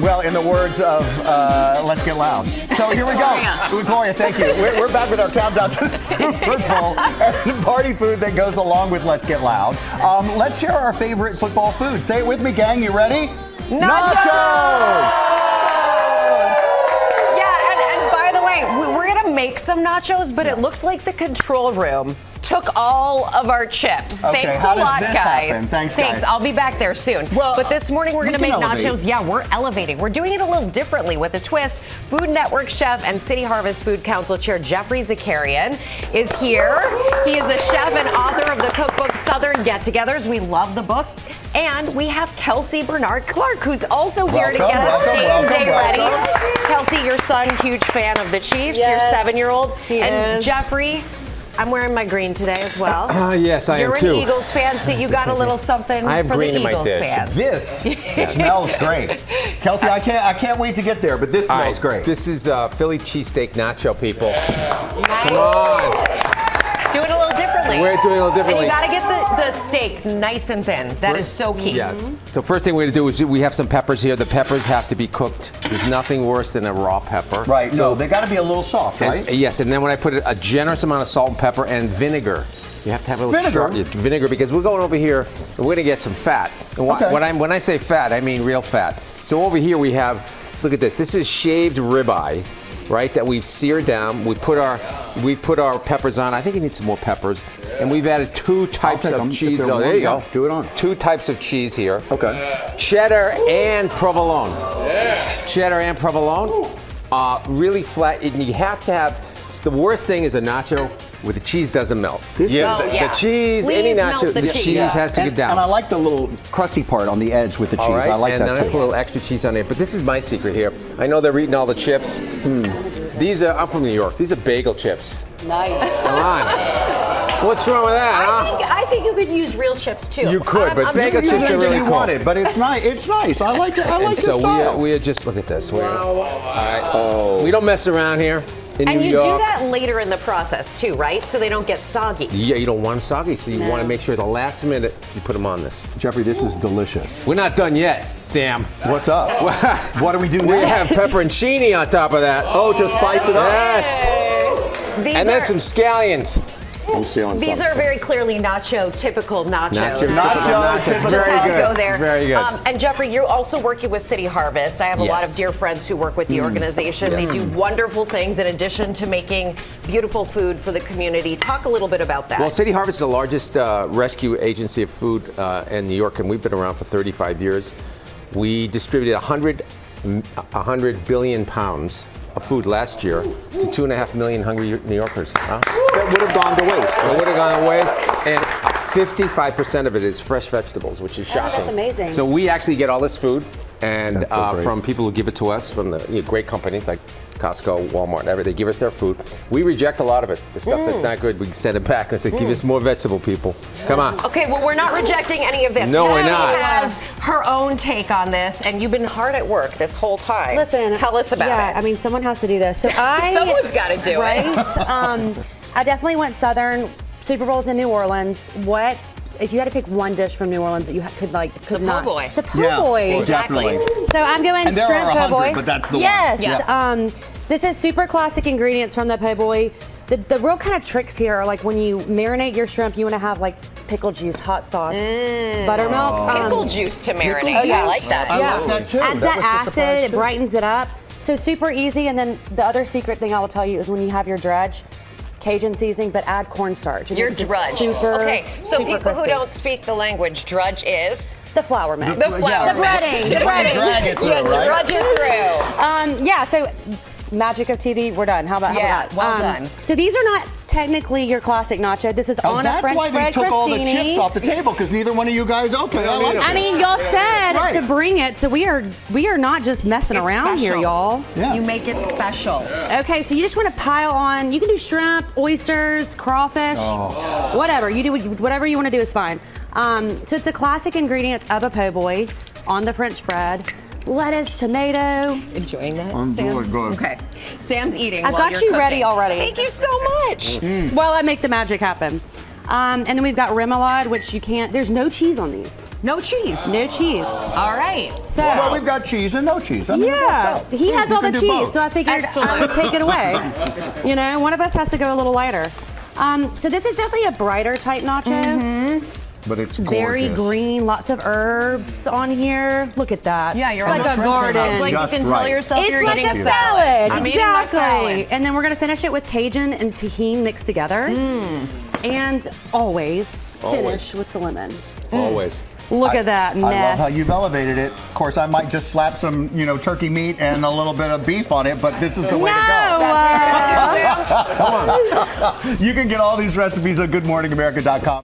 Well, in the words of Let's Get Loud. So here we go. Gloria, thank you. We're back with our countdown to the Super Bowl and party food that goes along with Let's Get Loud. Let's share our favorite football food. Say it with me, gang. You ready? Nachos! Yeah, and by the way, we're going to make some nachos, but it looks like the control room took all of our chips. Okay, Thanks how a does lot, this guys. happen? Thanks, guys. I'll be back there soon. Well, but this morning we're going to make elevate. nachos. Yeah, we're elevating. We're doing it a little differently with a twist. Food Network chef and City Harvest Food Council Chair Geoffrey Zakarian is here. He is a chef and author of the cookbook Southern Get-Togethers. We love the book. And we have Kelsey Barnard Clark, who's also here to get us game day ready. Kelsey, your son, huge fan of the Chiefs. Yes, your 7-year-old. And is. Geoffrey, I'm wearing my green today as well. Yes, I am too. You're an Eagles fan, so you got a little something I have for green the in my Eagles dish. fans. This smells great. Kelsey, I can't wait to get there, but this smells great. This is Philly cheesesteak nacho, people. Come on. Do it a little differently. We're doing it a little differently. And you got to get the steak nice and thin. That is so key. Yeah. So first thing we're going to do is we have some peppers here. The peppers have to be cooked. There's nothing worse than a raw pepper. Right. So No, they got to be a little soft, right? Yes, and then when I put a generous amount of salt and pepper and vinegar. You have to have a little vinegar because we're going over here and we're going to get some fat. And when I say fat, I mean real fat. So over here we have, look at this. This is shaved ribeye, right? That we've seared down. We put our peppers on. I think you need some more peppers. And we've added 2 types of cheese. Oh, there you go. Do it on. 2 types of cheese here. Okay. Cheddar and provolone. Cheddar and provolone. Really flat. And you have to have. The worst thing is a nacho where the cheese doesn't melt. The cheese, Please any melt nacho, the the cheese has to get down. And I like the little crusty part on the edge with the cheese. All right? I like and that then too. I put a little extra cheese on it. But this is my secret here. I know they're eating all the chips. These are, I'm from New York. These are bagel chips. Nice. Come on. What's wrong with that, huh? I think you could use real chips too. You could, but bagel You chips did are really you cool. wanted, but it's nice. It's nice. I like it. I like your style. we are just, look at this. All right. We don't mess around here. And you do that later in the process too, right? So they don't get soggy. Yeah, you don't want them soggy, so you want to make sure the last minute you put them on this. Geoffrey, this is delicious. We're not done yet, Sam. What's up? What do we do now? We have pepperoncini on top of that. Oh, to spice it up. Yes. And then some scallions. These are very clearly typical nachos. Nacho. Just had to go there. Very good. And Geoffrey, you're also working with City Harvest. I have a lot of dear friends who work with the organization. They do wonderful things in addition to making beautiful food for the community. Talk a little bit about that. Well, City Harvest is the largest rescue agency of food in New York, and we've been around for 35 years. We distributed 100 billion pounds of food last year to 2.5 million hungry New Yorkers. That would have gone to waste. It would have gone to waste, and 55% of it is fresh vegetables, which is shocking. That's amazing. So we actually get all this food, and so from people who give it to us, from the great companies like Costco, Walmart, and everything. They give us their food. We reject a lot of it. The stuff that's not good, we send it back and say, give us more vegetable, people. Come on. Okay, well, we're not rejecting any of this. No, we're Kelly not. has her own take on this, and you've been hard at work this whole time. Listen, tell us about it. I mean, someone has to do this. So Someone's got to do it. Right? I definitely went Southern. Super Bowl's in New Orleans. What if you had to pick one dish from New Orleans that you could po' boy. The po' boy. Exactly. So I'm going And there shrimp are po' 100, boy. but that's the one. Yes. Yeah. This is super classic ingredients from the po' boy. The real kind of tricks here are like when you marinate your shrimp, you want to have like pickle juice, hot sauce, buttermilk. Pickle juice to marinate. yeah. I like that. I love that too. Adds that was a surprise, acid, it too. brightens it up. So super easy. And then the other secret thing I will tell you is when you have your dredge, Cajun seasoning, but add cornstarch. Your drudge. Super, okay, so super people crispy. who don't speak the language, drudge is? The flour mix. The flour The breading. mix. The breading. Drag it through, You right? drudge it through. Yeah, so magic of TV, we're done. How about that? well done. So these are not technically your classic nacho. This is on a French That's why bread they took all the crostini. chips off the table, because neither one of you guys, okay, I like it. I mean, y'all said Right. to bring it, so we are not just messing It's around here, special. y'all. Yeah. You make it special. Okay, so you just want to pile on. You can do shrimp, oysters, crawfish, whatever. You do whatever you want to do is fine. So it's the classic ingredients of a po' boy on the French bread. Lettuce, tomato. Enjoying that, I'm Sam? good. Okay. Sam's eating I've while got you're you cooking. ready already. Thank you so much. While I make the magic happen. And then we've got remoulade, which you can't, there's no cheese on these. No cheese. No cheese. All right. So, well, we've got cheese and no cheese. I mean, yeah, he has all the cheese, both. so I figured I would take it away. You know, one of us has to go a little lighter. So this is definitely a brighter type nacho. But it's gorgeous. Very green, lots of herbs on here. Look at that. Yeah, you're it's on like the a garden. It's like you can tell yourself It's you're like eating a salad. I'm eating my salad. Exactly. And then we're gonna finish it with Cajun and tahini mixed together. And always finish with the lemon. Always. Look at that mess. I love how you've elevated it. Of course, I might just slap some, turkey meat and a little bit of beef on it, but this is the way to go. Come You can get all these recipes at GoodMorningAmerica.com.